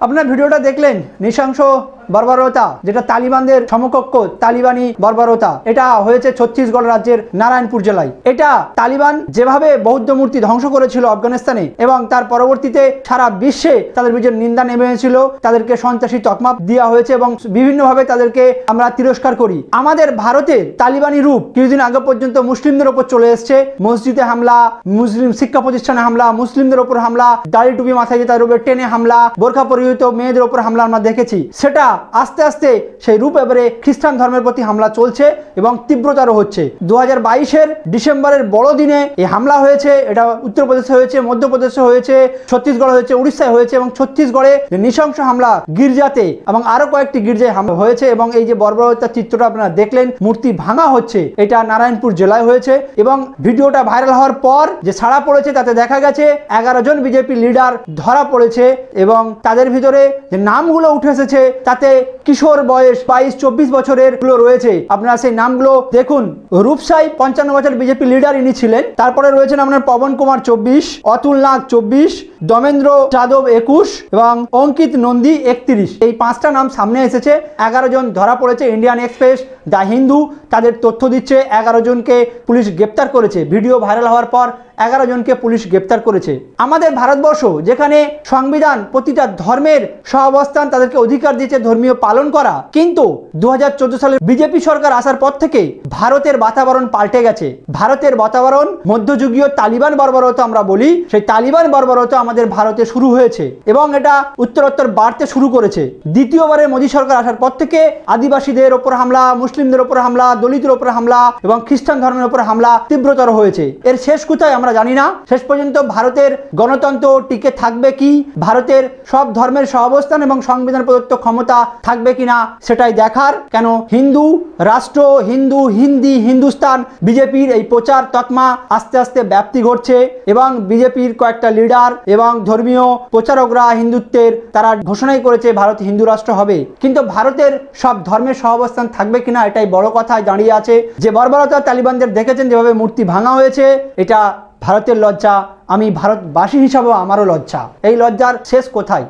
আপনার ভিডিওটা দেখলেন, নৃশংস বর্বরতা, যেটা তালিবানদের সমকক্ষ তালিবানি বর্বরতা, এটা হয়েছে ছত্তিশগড় রাজ্যের নারায়ণপুর জেলায়। এটা তালিবান যেভাবে বৌদ্ধ মূর্তি ধ্বংস করেছিল আফগানিস্তানে এবং তার পরবর্তীতে সারা বিশ্বে তাদের বিরুদ্ধে নিন্দা নেমে হয়েছিল, তাদেরকে সন্ত্রাসী তকমা দেওয়া হয়েছে এবং বিভিন্নভাবে তাদেরকে আমরা তিরস্কার করি। আমাদের ভারতের তালিবানি রূপ কিছুদিন আগে পর্যন্ত মুসলিমদের উপর চলে এসছে। মসজিদে হামলা, মুসলিম শিক্ষা প্রতিষ্ঠানে হামলা, মুসলিমদের উপর হামলা, দাড়ি টুপি মাথায় দিয়ে তাদের উপর টেনে হামলা, বোরখা পরিহিত মেয়েদের উপর হামলা আমরা দেখেছি। সেটা আস্তে আস্তে সেই রূপ এবারে খ্রিস্টান ধর্মের প্রতি হামলা চলছে এবং তীব্রতর হচ্ছে। 2022-এর ডিসেম্বরের বড়দিনে এই হামলা হয়েছে। এটা উত্তরপ্রদেশে হয়েছে, মধ্যপ্রদেশে হয়েছে, ছত্তিশগড়ে হয়েছে, উড়িষ্যায় হয়েছে এবং ছত্তিশগড়ে নৃশংস হামলা গির্জাতে এবং আরো কয়েকটি গির্জায় হামলা হয়েছে। এবং এই যে বর্বরতার চিত্রটা আপনারা দেখলেন, মূর্তি ভাঙা হচ্ছে, এটা নারায়ণপুর জেলায় হয়েছে। এবং ভিডিওটা ভাইরাল হওয়ার পর যে ছাড়া পড়েছে তাতে দেখা গেছে 11 জন বিজেপি লিডার ধরা পড়েছে এবং তাদের ভিতরে যে নামগুলো উঠে এসেছে তাতে কিশোর বয়স 22-24 বছরের গুলো রয়েছে। আপনারা সেই নামগুলো দেখুন। রূপসাই 55 বছর বিজেপি লিডার ইনি ছিলেন। তারপরে রয়েছেন আপনার পবন কুমার 24, অতুল নাগ 24, দমেন্দ্র যাদব 21 এবং অঙ্কিত নন্দী 31। এই 5টা নাম সামনে এসেছে। 11 জন ধরা পড়েছে। ইন্ডিয়ান এক্সপ্রেস, দ্য হিন্দু তাদের তথ্য দিচ্ছে 11 জনকে পুলিশ গ্রেপ্তার করেছে। ভিডিও ভাইরাল হওয়ার পর 11 জনকে পুলিশ গ্রেপ্তার করেছে। আমাদের ভারতবর্ষ যেখানে সংবিধান প্রতিটা ধর্মের সহাবস্থান, তাদেরকে অধিকার দিয়েছে ধর্মীয় পালন করা, কিন্তু 2014 সালে বিজেপি সরকার আসার পর থেকে ভারতের বাতাবরণ পাল্টে গেছে। ভারতের বাতাবরণ মধ্যযুগীয় তালিবান বর্বরতা আমরা বলি, সেই তালিবান বর্বরতা আমাদের ভারতে শুরু হয়েছে এবং এটা উত্তরোত্তর বাড়তে শুরু করেছে। দ্বিতীয়বারে মোদী সরকার আসার পর থেকে আদিবাসীদের ওপর হামলা, মুসলিমদের ওপর হামলা, দলিতের ওপর হামলা এবং খ্রিস্টান ধর্মের ওপর হামলা তীব্রতর হয়েছে। এর শেষ কোথায় আমরা জানি না। শেষ পর্যন্ত ভারতের গণতন্ত্র টিকে থাকবে কি, ভারতের সব ধর্মের সহাবস্থান এবং সংবিধান প্রদত্ত ক্ষমতা থাকবে কিনা সেটাই দেখার। কেন হিন্দু রাষ্ট্র, হিন্দু, হিন্দি, হিন্দুস্তান, বিজেপির এই প্রচার তকমা আস্তে আস্তে ব্যাপ্তি ঘটছে এবং বিজেপির কয়েকটা লিডার এবং ধর্মীয় প্রচারকরা হিন্দুত্বের তারা ঘোষণাই করেছে ভারত হিন্দু রাষ্ট্র হবে। কিন্তু ভারতের সব ধর্মের সহাবস্থান থাকবে কিনা এটাই বড় কথায় দাঁড়িয়ে আছে। যে বর্বরতা তালিবানদের দেখেছেন, যেভাবে মূর্তি ভাঙা হয়েছে, এটা ভারতের লজ্জা। আমি ভারতবাসী হিসাবেও আমারও লজ্জা। এই লজ্জার শেষ কোথায়?